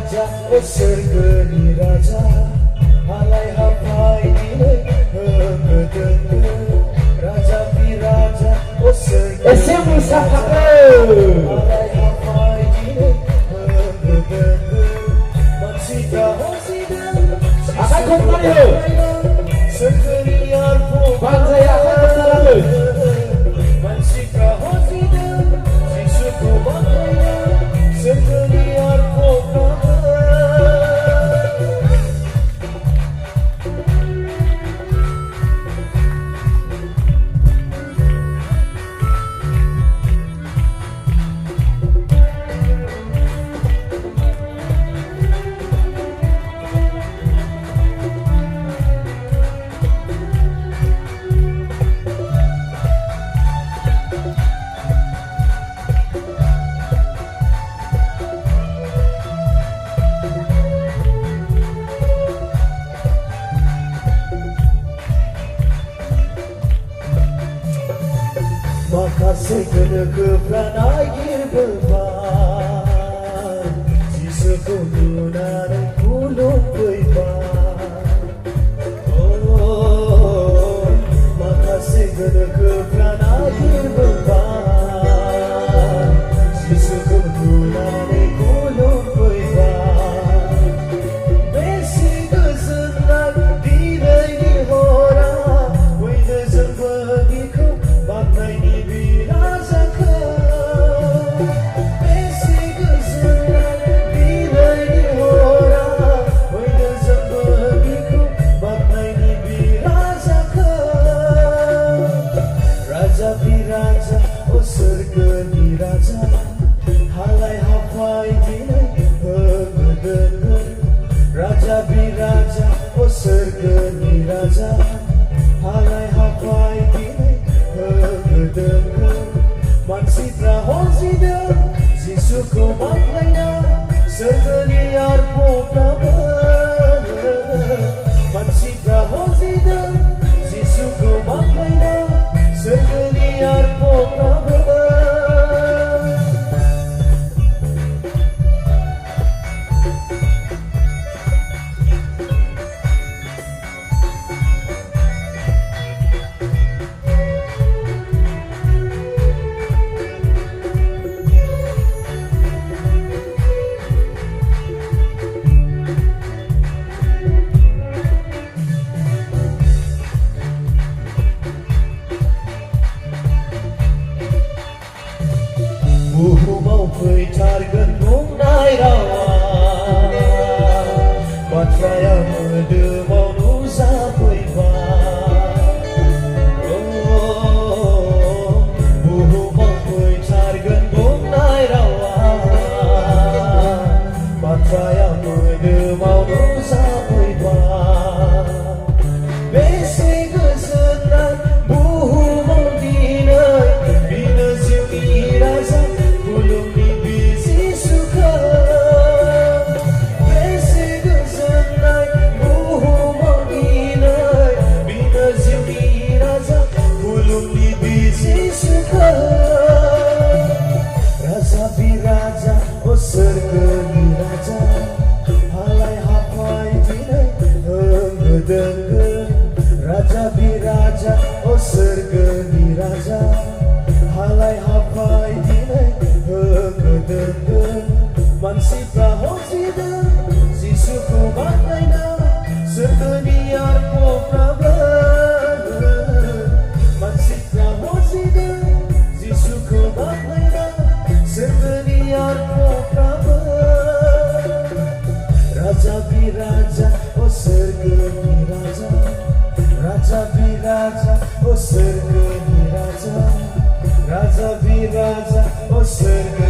राजा ओ सोरगोनि राजा हालाय हाफाय दिनै होंगो दोंगो राजा बिराजा ओ सोरगोनि एसे मोसाफाखो हालाय हाफाय दिनै होंगो दोंगो मानसिफ्रा हसिदों आखाइ खबनानै हो सोरगोनि आरफो बांजाया आखाइ खबनानै मानसिफ्रा हसिदों जिसुखौ बाख्नायदों सोरगोनि आरफो माखासे गोनोखोफ्रा नागिरबोबाय जिसुखौ नुनानै खुलुमफैबाय माखासे गोनोखोफ्रा नागिरबोबाय जिसुखौ नुनानै खुलुमफैबाय बेसे गोजोननाय दिनैनि हरा बयनो जोंबो बिखौ बाख्नायनि राजा ओ सोरगोनि राजा हालाय हाफाय दिनै होंगो दोंगो राजा बिराजा ओ सोरगोनि राजा हालाय हाफाय दिनै होंगो दोंगो मानसिफ्रा हसिदों जिसुखौ बाख्नायना सोरगोनि आरफोफ्राबो मानसिफ्रा हसिदों जिसुखौ बाख्नायना सोरगोनि आरफोफ्राबो बुहुमाव फैथारगोन बुंनाय रावा बाथ्राया मोदोमाव नुजाफैबाय बुहुमाव फैथारगोन बुंनाय रावा बाथ्राया मोदोमाव नुजाफैबाय बेसे गोजोननाय बुहुमाव दिनै बेनो जिउनि राजा राजा ओ सोरगोनि राजा हालाय हाफाय दिनै होंगो दोंगो राजा बिराजा ओ सोरगोनि राजा हालाय हाफाय दिनै होंगो दोंगो मानसिफ्रा हसिदों जिसुखौ बाख्नायना सोरगोनि आरफोफ्राबो मानसिफ्रा हसिदों जिसुखौ बाख्नायना सोरगोनि आरफोफ्राबो राजा बिराजा ओ सोरगोनि राजा राजा बिराजा ओ सोरगोनि राजा राजा बिराजा ओ सोरगोनि